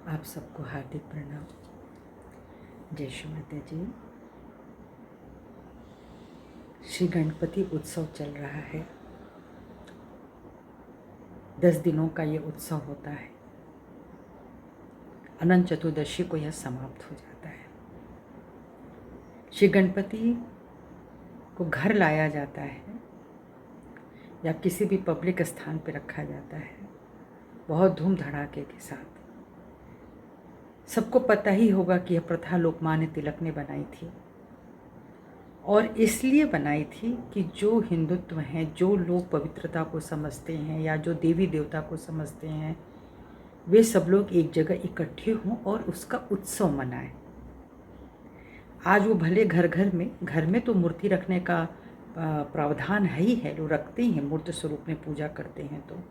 आप सबको हार्दिक प्रणाम। जय श्री माता जी। श्री गणपति उत्सव चल रहा है। 10 दिनों का ये उत्सव होता है। अनंत चतुर्दशी को यह समाप्त हो जाता है। श्री गणपति को घर लाया जाता है या किसी भी पब्लिक स्थान पर रखा जाता है बहुत धूम धड़ाके के साथ। सबको पता ही होगा कि यह प्रथा लोकमान्य तिलक ने बनाई थी और इसलिए बनाई थी कि जो हिंदुत्व हैं, जो लोग पवित्रता को समझते हैं या जो देवी देवता को समझते हैं, वे सब लोग एक जगह इकट्ठे हों और उसका उत्सव मनाएं। आज वो भले घर में तो मूर्ति रखने का प्रावधान है ही है, लोग रखते ही हैं, मूर्त स्वरूप में पूजा करते हैं तो,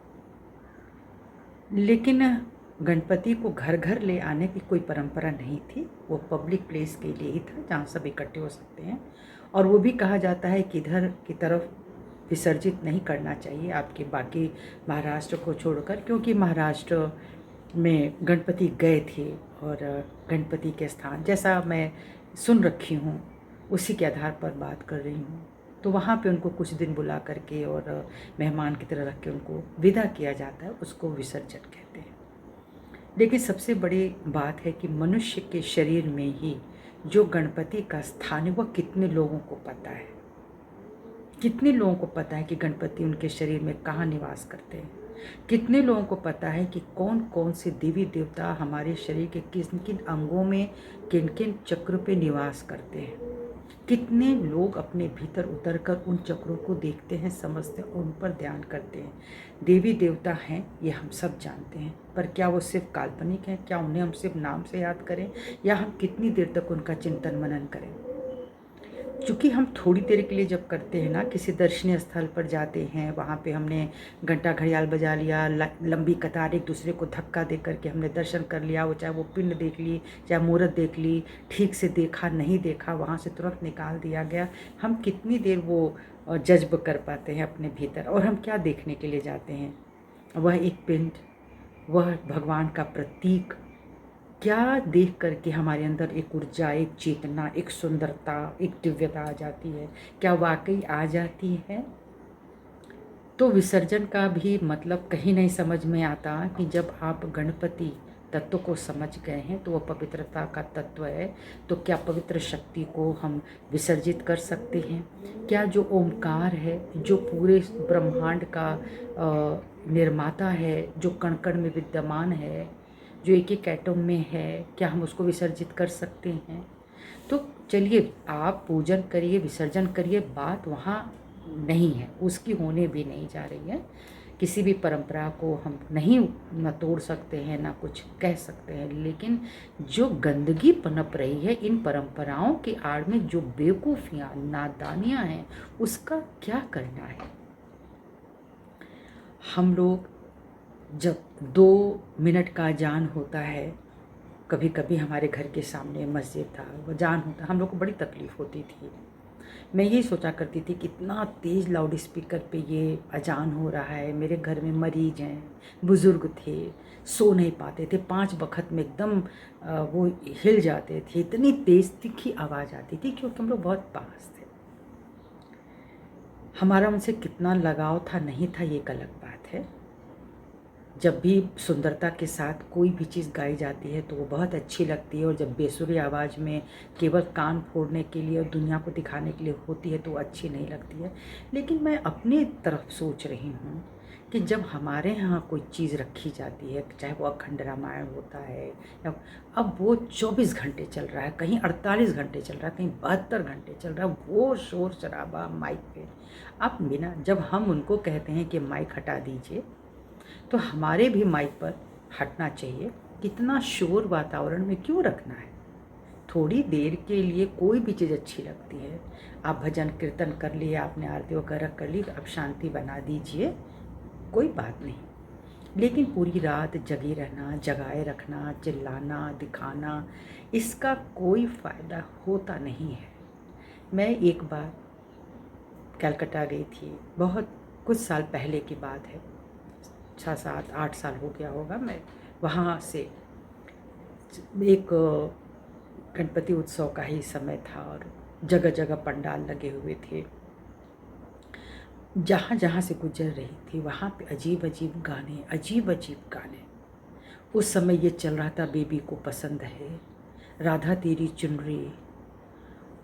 लेकिन गणपति को घर घर ले आने की कोई परंपरा नहीं थी। वो पब्लिक प्लेस के लिए ही था जहाँ सब इकट्ठे हो सकते हैं। और वो भी कहा जाता है कि इधर की तरफ विसर्जित नहीं करना चाहिए आपके बाकी महाराष्ट्र को छोड़कर, क्योंकि महाराष्ट्र में गणपति गए थे और गणपति के स्थान जैसा मैं सुन रखी हूँ उसी के आधार पर बात कर रही हूँ। तो वहाँ पे उनको कुछ दिन बुला करके और मेहमान की तरह रख के उनको विदा किया जाता है, उसको विसर्जन कहते हैं। लेकिन सबसे बड़ी बात है कि मनुष्य के शरीर में ही जो गणपति का स्थान है वह कितने लोगों को पता है। कितने लोगों को पता है कि गणपति उनके शरीर में कहाँ निवास करते हैं। कितने लोगों को पता है कि कौन कौन से देवी देवता हमारे शरीर के किन किन अंगों में किन किन चक्रों पे निवास करते हैं। कितने लोग अपने भीतर उतर कर उन चक्रों को देखते हैं, समझते हैं और उन पर ध्यान करते हैं। देवी देवता हैं ये हम सब जानते हैं, पर क्या वो सिर्फ काल्पनिक हैं? क्या उन्हें हम सिर्फ नाम से याद करें या हम कितनी देर तक उनका चिंतन मनन करें? क्योंकि हम थोड़ी देर के लिए जब करते हैं ना, किसी दर्शनीय स्थल पर जाते हैं, वहाँ पे हमने घंटा घड़ियाल बजा लिया, लंबी कतार एक दूसरे को धक्का दे करके हमने दर्शन कर लिया, वो चाहे वो पिंड देख ली, चाहे मूर्त देख ली, ठीक से देखा नहीं देखा, वहाँ से तुरंत निकाल दिया गया। हम कितनी देर वो जज्ब कर पाते हैं अपने भीतर, और हम क्या देखने के लिए जाते हैं? वह एक पिंड, वह भगवान का प्रतीक, क्या देख करके हमारे अंदर एक ऊर्जा, एक चेतना, एक सुंदरता, एक दिव्यता आ जाती है? क्या वाकई आ जाती है? तो विसर्जन का भी मतलब कहीं नहीं समझ में आता कि जब आप गणपति तत्व को समझ गए हैं तो वह पवित्रता का तत्व है, तो क्या पवित्र शक्ति को हम विसर्जित कर सकते हैं? क्या जो ओमकार है, जो पूरे ब्रह्मांड का निर्माता है, जो कण कण में विद्यमान है, जो एक एक एटम में है, क्या हम उसको विसर्जित कर सकते हैं? तो चलिए आप पूजन करिए, विसर्जन करिए, बात वहाँ नहीं है, उसकी होने भी नहीं जा रही है। किसी भी परंपरा को हम नहीं न तोड़ सकते हैं ना कुछ कह सकते हैं, लेकिन जो गंदगी पनप रही है इन परंपराओं के आड़ में, जो बेवकूफ़ियाँ नादानियाँ हैं, उसका क्या करना है? हम लोग जब 2 मिनट का अजान होता है, कभी कभी हमारे घर के सामने मस्जिद था, वो अजान होता, हम लोग को बड़ी तकलीफ़ होती थी। मैं ये सोचा करती थी कि इतना तेज़ लाउड स्पीकर पे ये अजान हो रहा है, मेरे घर में मरीज हैं, बुज़ुर्ग थे, सो नहीं पाते थे, 5 वक्त में एकदम वो हिल जाते थे, इतनी तेज़ तीखी आवाज़ आती थी, क्योंकि हम लोग बहुत पास थे। हमारा उनसे कितना लगाव था नहीं था ये एक अलग बात है। जब भी सुंदरता के साथ कोई भी चीज़ गाई जाती है तो वो बहुत अच्छी लगती है, और जब बेसुरी आवाज़ में केवल कान फोड़ने के लिए और दुनिया को दिखाने के लिए होती है तो वो अच्छी नहीं लगती है। लेकिन मैं अपनी तरफ सोच रही हूँ कि जब हमारे यहाँ कोई चीज़ रखी जाती है, चाहे वो अखंड रामायण होता है या अब वो 24 घंटे चल रहा है, कहीं 48 घंटे चल रहा है, कहीं 72 घंटे चल रहा है, वो शोर शराबा माइक पे, अब बिना, जब हम उनको कहते हैं कि माइक हटा दीजिए, तो हमारे भी माइक पर हटना चाहिए। कितना शोर वातावरण में क्यों रखना है? थोड़ी देर के लिए कोई भी चीज़ अच्छी लगती है। आप भजन कीर्तन कर लिए, आपने आरती वगैरह कर ली, अब शांति बना दीजिए, कोई बात नहीं। लेकिन पूरी रात जगे रहना, जगाए रखना, चिल्लाना, दिखाना, इसका कोई फ़ायदा होता नहीं है। मैं एक बार कलकत्ता गई थी, बहुत कुछ साल पहले की बात है, 6, 7, 8 साल हो गया होगा। मैं वहाँ से एक गणपति उत्सव का ही समय था और जगह जगह पंडाल लगे हुए थे। जहाँ जहाँ से गुजर रही थी वहाँ पे अजीब अजीब गाने, अजीब अजीब गाने। उस समय ये चल रहा था, बेबी को पसंद है, राधा तेरी चुनरी,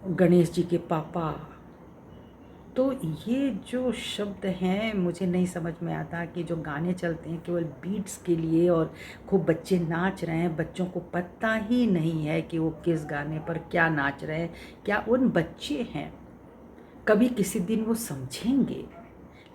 गणेश जी के पापा। तो ये जो शब्द हैं मुझे नहीं समझ में आता कि जो गाने चलते हैं केवल बीट्स के लिए और खूब बच्चे नाच रहे हैं, बच्चों को पता ही नहीं है कि वो किस गाने पर क्या नाच रहे हैं, क्या उन बच्चे हैं। कभी किसी दिन वो समझेंगे,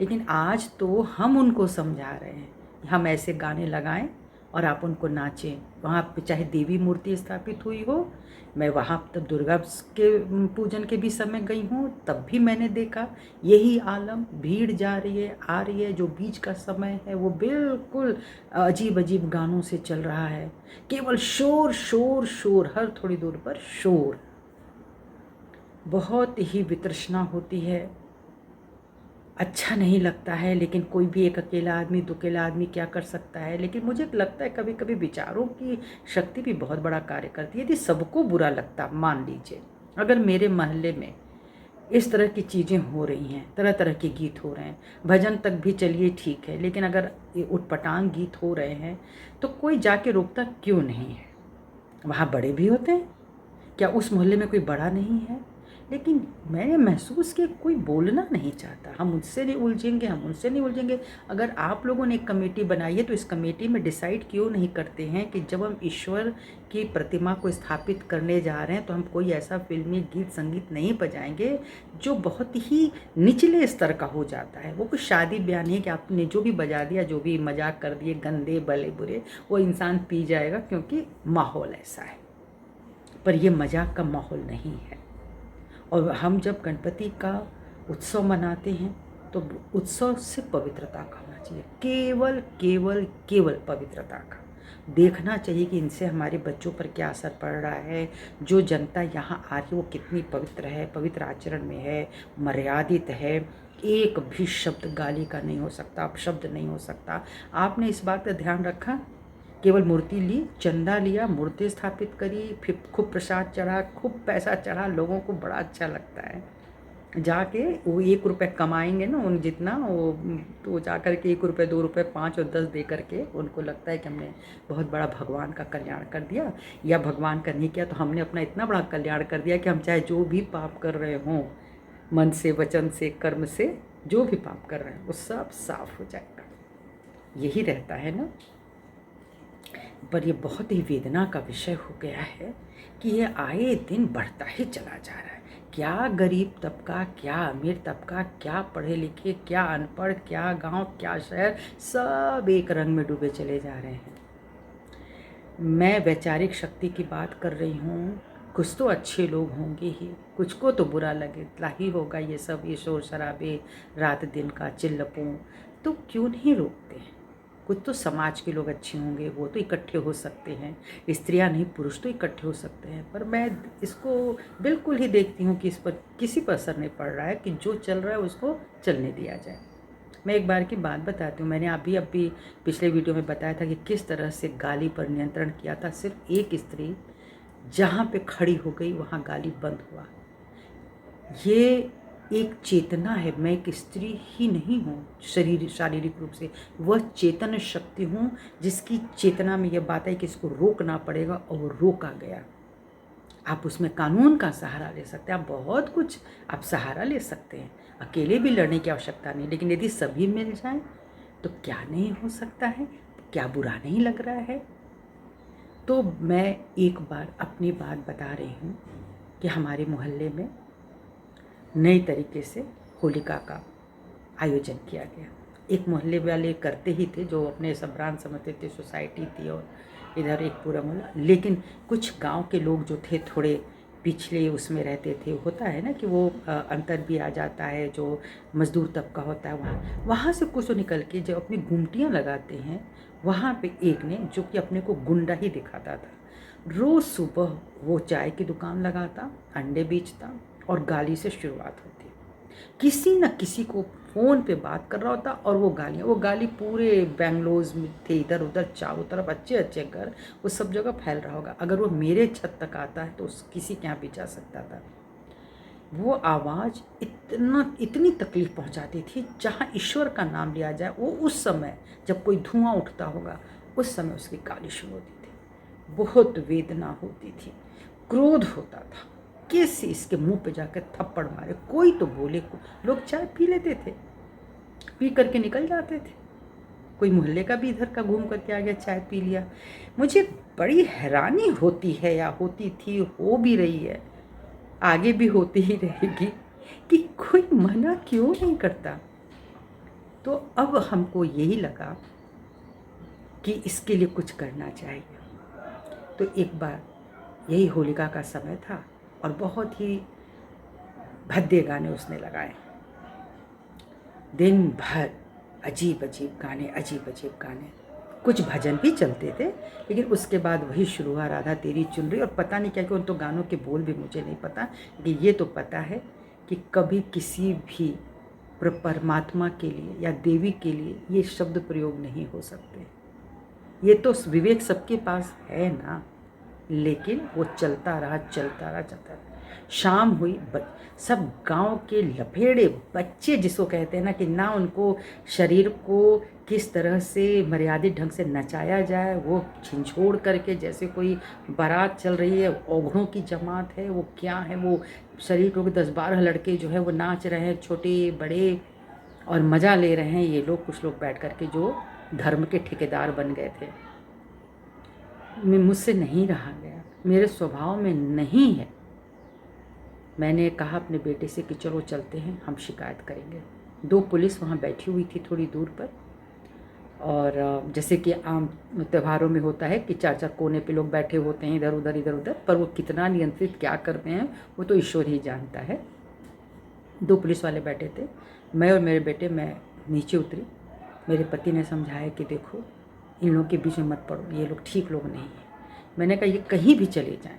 लेकिन आज तो हम उनको समझा रहे हैं। हम ऐसे गाने लगाएं और आप उनको नाचें। वहाँ पे चाहे देवी मूर्ति स्थापित हुई हो, मैं वहाँ तो दुर्गा के पूजन के भी समय गई हूँ, तब भी मैंने देखा यही आलम, भीड़ जा रही है आ रही है। जो बीच का समय है वो बिल्कुल अजीब अजीब गानों से चल रहा है, केवल शोर शोर शोर, हर थोड़ी दूर पर शोर। बहुत ही वितृष्णा होती है, अच्छा नहीं लगता है। लेकिन कोई भी एक अकेला आदमी, दुकेला आदमी क्या कर सकता है। लेकिन मुझे लगता है कभी कभी विचारों की शक्ति भी बहुत बड़ा कार्य करती है। यदि सबको बुरा लगता, मान लीजिए अगर मेरे मोहल्ले में इस तरह की चीज़ें हो रही हैं, तरह तरह के गीत हो रहे हैं, भजन तक भी चलिए ठीक है, लेकिन अगर ये उटपटांग गीत हो रहे हैं तो कोई जाके रोकता क्यों नहीं है। वहाँ बड़े भी होते हैं, क्या उस मोहल्ले में कोई बड़ा नहीं है। लेकिन मैंने महसूस किया कोई बोलना नहीं चाहता। हम उनसे नहीं उलझेंगे, हम उनसे नहीं उलझेंगे। अगर आप लोगों ने एक कमेटी बनाई है तो इस कमेटी में डिसाइड क्यों नहीं करते हैं कि जब हम ईश्वर की प्रतिमा को स्थापित करने जा रहे हैं तो हम कोई ऐसा फिल्मी गीत संगीत नहीं बजाएंगे जो बहुत ही निचले स्तर का हो जाता है। वो कुछ शादी ब्याह नहीं है कि आपने जो भी बजा दिया, जो भी मजाक कर दिए, गंदे भले बुरे, वो इंसान पी जाएगा क्योंकि माहौल ऐसा है। पर ये मजाक का माहौल नहीं है। और हम जब गणपति का उत्सव मनाते हैं तो उत्सव से पवित्रता का होना चाहिए, केवल केवल केवल पवित्रता का। देखना चाहिए कि इनसे हमारे बच्चों पर क्या असर पड़ रहा है। जो जनता यहाँ आ रही है वो कितनी पवित्र है, पवित्र आचरण में है, मर्यादित है। एक भी शब्द गाली का नहीं हो सकता, अपशब्द नहीं हो सकता। आपने इस बात का ध्यान रखा, केवल मूर्ति ली, चंदा लिया, मूर्ति स्थापित करी, फिर खूब प्रसाद चढ़ा, खूब पैसा चढ़ा, लोगों को बड़ा अच्छा लगता है। जाके वो 1 रुपये कमाएंगे ना उन जितना, वो तो जा कर के 1 रुपये 2 रुपये 5 और 10 दे करके उनको लगता है कि हमने बहुत बड़ा भगवान का कल्याण कर दिया, या भगवान का नहीं किया तो हमने अपना इतना बड़ा कल्याण कर दिया कि हम चाहे जो भी पाप कर रहे हों, मन से, वचन से, कर्म से, जो भी पाप कर रहे हैं वो सब साफ हो जाएगा। यही रहता है ना। पर यह बहुत ही वेदना का विषय हो गया है कि यह आए दिन बढ़ता ही चला जा रहा है। क्या गरीब तबका, क्या अमीर तबका, क्या पढ़े लिखे, क्या अनपढ़, क्या गांव, क्या शहर, सब एक रंग में डूबे चले जा रहे हैं। मैं वैचारिक शक्ति की बात कर रही हूँ। कुछ तो अच्छे लोग होंगे ही, कुछ को तो बुरा लगेगा ही होगा ये सब, ये शोर शराबे, रात दिन का चिल्लपों। तो क्यों नहीं रोकते हैं। कुछ तो समाज के लोग अच्छे होंगे, वो तो इकट्ठे हो सकते हैं, स्त्रियां नहीं पुरुष तो इकट्ठे हो सकते हैं। पर मैं इसको बिल्कुल ही देखती हूँ कि इस पर किसी पर असर नहीं पड़ रहा है कि जो चल रहा है उसको चलने दिया जाए। मैं एक बार की बात बताती हूँ। मैंने अभी पिछले वीडियो में बताया था कि किस तरह से गाली पर नियंत्रण किया था। सिर्फ एक स्त्री जहाँ पे खड़ी हो गई वहाँ गाली बंद हुआ। ये एक चेतना है। मैं एक स्त्री ही नहीं हूँ शारीरिक रूप से, वह चेतन शक्ति हूँ जिसकी चेतना में यह बात है कि इसको रोकना पड़ेगा, और रोका गया। आप उसमें कानून का सहारा ले सकते हैं, आप बहुत कुछ आप सहारा ले सकते हैं, अकेले भी लड़ने की आवश्यकता नहीं। लेकिन यदि सभी मिल जाएं तो क्या नहीं हो सकता है, क्या बुरा नहीं लग रहा है। तो मैं एक बार अपनी बात बता रही हूँ कि हमारे मोहल्ले में नई तरीके से होलिका का आयोजन किया गया। एक मोहल्ले वाले करते ही थे जो अपने सबरान समझते थे, सोसाइटी थी और इधर एक पूरा मोहल्ला। लेकिन कुछ गांव के लोग जो थे थोड़े पिछले उसमें रहते थे, होता है ना कि वो अंतर भी आ जाता है, जो मजदूर तबका होता है वहाँ से कुछ तो निकल के जो अपनी गुमटियाँ लगाते हैं, वहाँ पे एक ने जो कि अपने को गुंडा ही दिखाता था, रोज़ सुबह वो चाय की दुकान लगाता, अंडे बेचता और गाली से शुरुआत होती। किसी न किसी को फ़ोन पे बात कर रहा होता और वो गाली पूरे बेंगलोर में थे, इधर उधर चारों तरफ अच्छे अच्छे घर, वो सब जगह फैल रहा होगा। अगर वो मेरे छत तक आता है तो किसी के यहाँ भी जा सकता था। वो आवाज़ इतनी तकलीफ़ पहुंचाती थी। जहाँ ईश्वर का नाम लिया जाए, वो उस समय जब कोई धुआं उठता होगा, उस समय उसकी गाली शुरू होती थी। बहुत वेदना होती थी, क्रोध होता था। कैसे इसके मुंह पे जाकर थप्पड़ मारे, कोई तो बोले। लोग चाय पी लेते थे, पी करके निकल जाते थे। कोई मोहल्ले का भी इधर का घूम करके आ गया, चाय पी लिया। मुझे बड़ी हैरानी होती है, या होती थी, हो भी रही है, आगे भी होती ही रहेगी, कि कोई मना क्यों नहीं करता। तो अब हमको यही लगा कि इसके लिए कुछ करना चाहिए। तो एक बार यही होलिका का समय था और बहुत ही भद्दे गाने उसने लगाए। दिन भर अजीब अजीब गाने, कुछ भजन भी चलते थे, लेकिन उसके बाद वही शुरू हुआ, राधा तेरी चुनरी। और पता नहीं क्या कि उन तो गानों के बोल भी मुझे नहीं पता, कि ये तो पता है कि कभी किसी भी परमात्मा के लिए या देवी के लिए ये शब्द प्रयोग नहीं हो सकते। ये तो विवेक सबके पास है ना, लेकिन वो चलता रहा। शाम हुई, सब गांव के लफेड़े बच्चे, जिसको कहते हैं ना, कि ना उनको शरीर को किस तरह से मर्यादित ढंग से नचाया जाए, वो झिझोड़ करके जैसे कोई बारात चल रही है, औघड़ों की जमात है, वो क्या है, वो शरीर को 10-12 लड़के जो है वो नाच रहे हैं, छोटे बड़े, और मज़ा ले रहे हैं। ये लोग, कुछ लोग बैठ करके जो धर्म के ठेकेदार बन गए थे। मुझसे नहीं रहा गया, मेरे स्वभाव में नहीं है। मैंने कहा अपने बेटे से कि चलो चलते हैं, हम शिकायत करेंगे। 2 पुलिस वहाँ बैठी हुई थी थोड़ी दूर पर, और जैसे कि आम त्योहारों में होता है कि 4-4 कोने पे लोग बैठे होते हैं, इधर उधर, पर वो कितना नियंत्रित क्या करते हैं वो तो ईश्वर ही जानता है। 2 पुलिस वाले बैठे थे, मैं और मेरे बेटे, मैं नीचे उतरी। मेरे पति ने समझाया कि देखो, इन लोगों के बीच में मत पड़ो, ये लोग ठीक लोग नहीं हैं। मैंने कहा ये कहीं भी चले जाएं,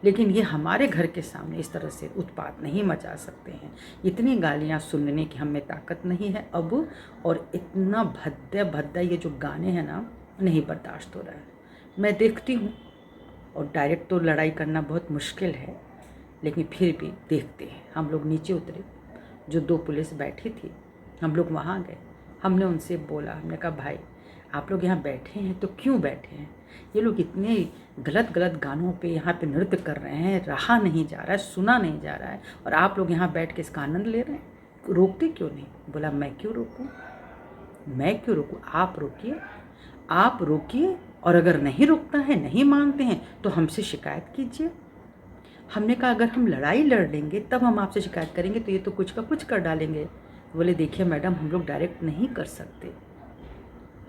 लेकिन ये हमारे घर के सामने इस तरह से उत्पात नहीं मचा सकते हैं। इतनी गालियाँ सुनने की हम में ताकत नहीं है अब, और इतना भद्दा ये जो गाने हैं ना, नहीं बर्दाश्त हो रहा है। मैं देखती हूँ, और डायरेक्ट तो लड़ाई करना बहुत मुश्किल है, लेकिन फिर भी देखते हैं। हम लोग नीचे उतरे, जो 2 पुलिस बैठी थी, हम लोग वहाँ गए। हमने उनसे बोला, हमने कहा भाई आप लोग यहाँ बैठे हैं तो क्यों बैठे हैं? ये लोग इतने गलत गानों पे यहाँ पे नृत्य कर रहे हैं, रहा नहीं जा रहा है, सुना नहीं जा रहा है, और आप लोग यहाँ बैठ के इसका आनंद ले रहे हैं, रोकते क्यों नहीं? बोला मैं क्यों रोकूं, आप रोकिए, और अगर नहीं रुकता है, नहीं मानते हैं, तो हमसे शिकायत कीजिए। हमने कहा अगर हम लड़ाई लड़ लेंगे तब हम आपसे शिकायत करेंगे, तो ये तो कुछ का कुछ कर डालेंगे। बोले देखिए मैडम, हम लोग डायरेक्ट नहीं कर सकते,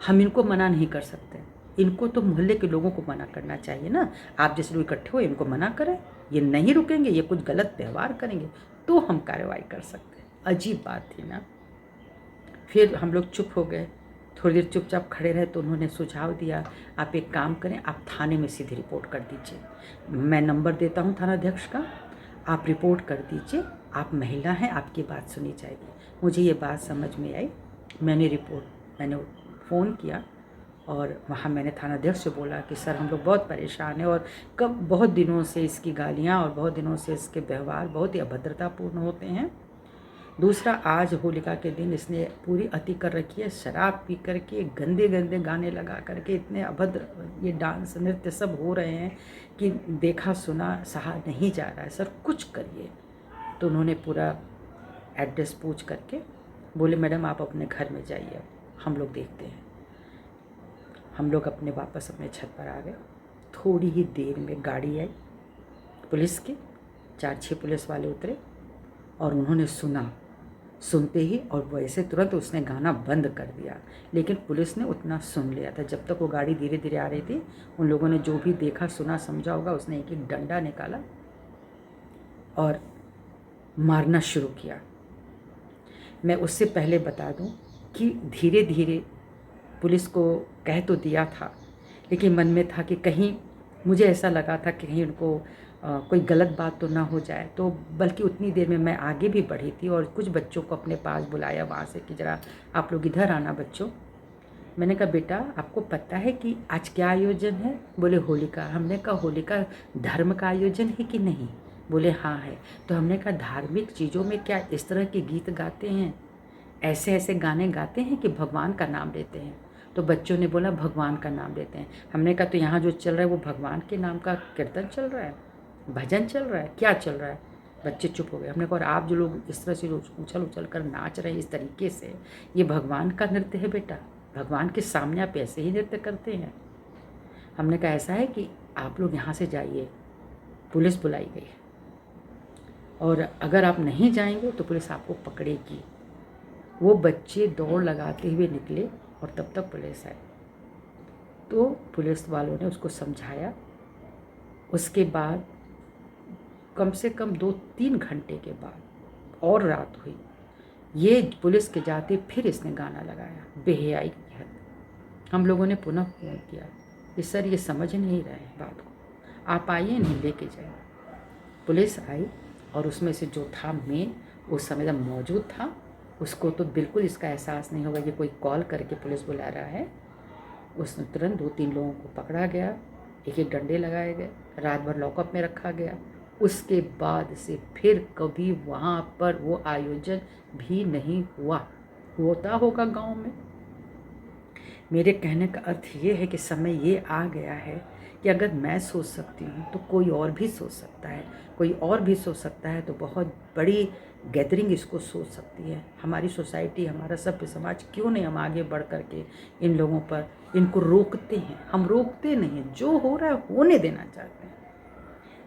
हम इनको मना नहीं कर सकते, इनको तो मोहल्ले के लोगों को मना करना चाहिए ना। आप जैसे लोग इकट्ठे हो, इनको मना करें, ये नहीं रुकेंगे, ये कुछ गलत व्यवहार करेंगे, तो हम कार्रवाई कर सकते हैं। अजीब बात थी ना। फिर हम लोग चुप हो गए, थोड़ी देर चुपचाप खड़े रहे, तो उन्होंने सुझाव दिया, आप एक काम करें, आप थाने में सीधी रिपोर्ट कर दीजिए। मैं नंबर देता हूँ थानाध्यक्ष का, आप रिपोर्ट कर दीजिए, आप महिला हैं, आपकी बात सुनी जाएगी। मुझे ये बात समझ में आई। मैंने फ़ोन किया, और वहाँ मैंने थानाध्यक्ष से बोला कि सर हम लोग बहुत परेशान हैं, और बहुत दिनों से इसकी गालियाँ और बहुत दिनों से इसके व्यवहार बहुत ही अभद्रतापूर्ण होते हैं। दूसरा, आज होलिका के दिन इसने पूरी अति कर रखी है, शराब पी करके गंदे गाने लगा करके, इतने अभद्र ये डांस नृत्य सब हो रहे हैं कि देखा सुना सहा नहीं जा रहा है। सर कुछ करिए। तो उन्होंने पूरा एड्रेस पूछ करके बोले मैडम आप अपने घर में जाइए, हम लोग देखते हैं। हम लोग वापस अपने छत पर आ गए। थोड़ी ही देर में गाड़ी आई पुलिस की, 4-6 पुलिस वाले उतरे, और उन्होंने सुनते ही, और वैसे तुरंत उसने गाना बंद कर दिया। लेकिन पुलिस ने उतना सुन लिया था। जब तक वो गाड़ी धीरे धीरे आ रही थी, उन लोगों ने जो भी देखा सुना समझा होगा, उसने एक डंडा निकाला और मारना शुरू किया। मैं उससे पहले बता दूं कि धीरे धीरे पुलिस को कह तो दिया था, लेकिन मन में था कि कहीं, मुझे ऐसा लगा था कि कहीं उनको कोई गलत बात तो ना हो जाए। तो बल्कि उतनी देर में मैं आगे भी बढ़ी थी और कुछ बच्चों को अपने पास बुलाया वहाँ से कि ज़रा आप लोग इधर आना बच्चों। मैंने कहा बेटा आपको पता है कि आज क्या आयोजन है? बोले होलिका। हमने कहा होलिका धर्म का आयोजन है कि नहीं? बोले हाँ है। तो हमने कहा धार्मिक चीज़ों में क्या इस तरह के गीत गाते हैं, ऐसे ऐसे गाने गाते हैं कि भगवान का नाम लेते हैं? तो बच्चों ने बोला भगवान का नाम लेते हैं। हमने कहा तो यहाँ जो चल रहा है वो भगवान के नाम का कीर्तन चल रहा है, भजन चल रहा है, क्या चल रहा है? बच्चे चुप हो गए। हमने कहा और आप जो लोग इस तरह से उछल उछल कर नाच रहे हैं इस तरीके से, ये भगवान का नृत्य है बेटा, भगवान के सामने आप ऐसे ही नृत्य करते हैं? हमने कहा ऐसा है कि आप लोग यहाँ से जाइए, पुलिस बुलाई गई और अगर आप नहीं जाएंगे तो पुलिस आपको पकड़ेगी। वो बच्चे दौड़ लगाते हुए निकले और तब तक पुलिस आई। तो पुलिस वालों ने उसको समझाया। उसके बाद कम से कम 2-3 घंटे के बाद और रात हुई, ये पुलिस के जाते फिर इसने गाना लगाया बेहयाई की हद। हम लोगों ने पुनः फ़ोन किया कि सर ये समझ नहीं रहे बात को, आप आइए नहीं लेके जाइए। पुलिस आई और उसमें से जो था मेन उस समय जब मौजूद था, उसको तो बिल्कुल इसका एहसास नहीं होगा कि कोई कॉल करके पुलिस बुला रहा है। उसने तुरंत 2-3 लोगों को पकड़ा गया, एक डंडे लगाए गए, रात भर लॉकअप में रखा गया। उसके बाद से फिर कभी वहाँ पर वो आयोजन भी नहीं हुआ। होता होगा गांव में। मेरे कहने का अर्थ ये है कि समय ये आ गया है कि अगर मैं सोच सकती हूँ तो कोई और भी सोच सकता है, कोई और भी सोच सकता है। तो बहुत बड़ी गैदरिंग इसको सोच सकती है। हमारी सोसाइटी, हमारा सभ्य समाज क्यों नहीं हम आगे बढ़ कर के इन लोगों पर इनको रोकते हैं? हम रोकते नहीं हैं, जो हो रहा है होने देना चाहते हैं।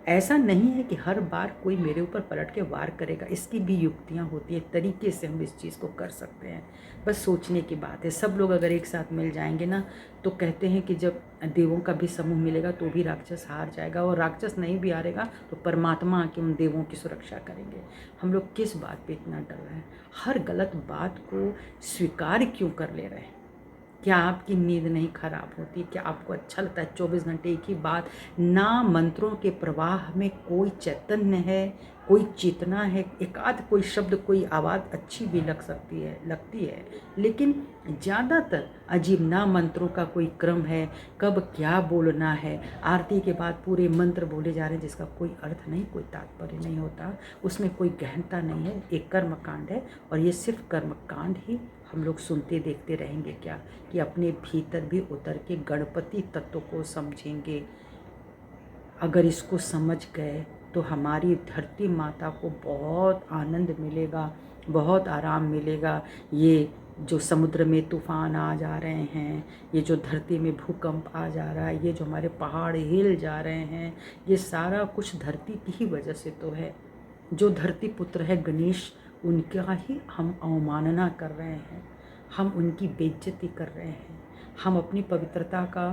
ऐसा नहीं है कि हर बार कोई मेरे ऊपर पलट के वार करेगा, इसकी भी युक्तियाँ होती है, तरीके से हम इस चीज़ को कर सकते हैं। बस सोचने की बात है। सब लोग अगर एक साथ मिल जाएंगे ना, तो कहते हैं कि जब देवों का भी समूह मिलेगा तो भी राक्षस हार जाएगा, और राक्षस नहीं भी हारेगा तो परमात्मा आके उन देवों की सुरक्षा करेंगे। हम लोग किस बात पे इतना डर रहे हैं? हर गलत बात को स्वीकार क्यों कर ले रहे हैं? क्या आपकी नींद नहीं खराब होती? क्या आपको अच्छा लगता है 24 घंटे एक ही बात? ना मंत्रों के प्रवाह में कोई चैतन्य है, कोई चेतना है? एक आध कोई शब्द, कोई आवाज़ अच्छी भी लगती है, लेकिन ज़्यादातर अजीब। ना मंत्रों का कोई क्रम है, कब क्या बोलना है। आरती के बाद पूरे मंत्र बोले जा रहे हैं जिसका कोई अर्थ नहीं, कोई तात्पर्य नहीं होता, उसमें कोई गहनता नहीं है। एक कर्म कांड है और ये सिर्फ कर्म कांड ही हम लोग सुनते देखते रहेंगे क्या? कि अपने भीतर भी उतर के गणपति तत्व को समझेंगे। अगर इसको समझ गए तो हमारी धरती माता को बहुत आनंद मिलेगा, बहुत आराम मिलेगा। ये जो समुद्र में तूफान आ जा रहे हैं, ये जो धरती में भूकंप आ जा रहा है, ये जो हमारे पहाड़ हिल जा रहे हैं, ये सारा कुछ धरती की ही वजह से तो है। जो धरती पुत्र है गणेश, उनका ही हम अवमानना कर रहे हैं, हम उनकी बेइज्जती कर रहे हैं, हम अपनी पवित्रता का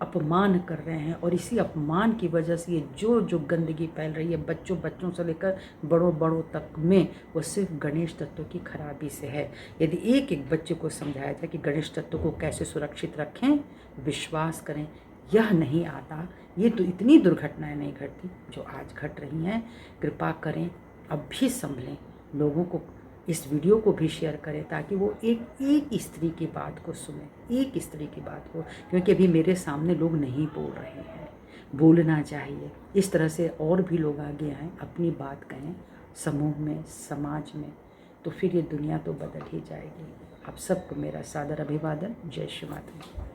अपमान कर रहे हैं। और इसी अपमान की वजह से ये जो गंदगी फैल रही है बच्चों से लेकर बड़ों तक में, वो सिर्फ गणेश तत्व की खराबी से है। यदि एक एक बच्चे को समझाया जाए कि गणेश तत्व को कैसे सुरक्षित रखें, विश्वास करें यह नहीं आता, ये तो इतनी दुर्घटनाएं नहीं घटती जो आज घट रही हैं। कृपा करें अब भी संभलें, लोगों को इस वीडियो को भी शेयर करें ताकि वो एक स्त्री की बात को सुने, एक स्त्री की बात को। क्योंकि अभी मेरे सामने लोग नहीं बोल रहे हैं, बोलना चाहिए। इस तरह से और भी लोग आगे आएँ, अपनी बात कहें समूह में, समाज में, तो फिर ये दुनिया तो बदल ही जाएगी। आप सबको मेरा सादर अभिवादन। जय श्री माता।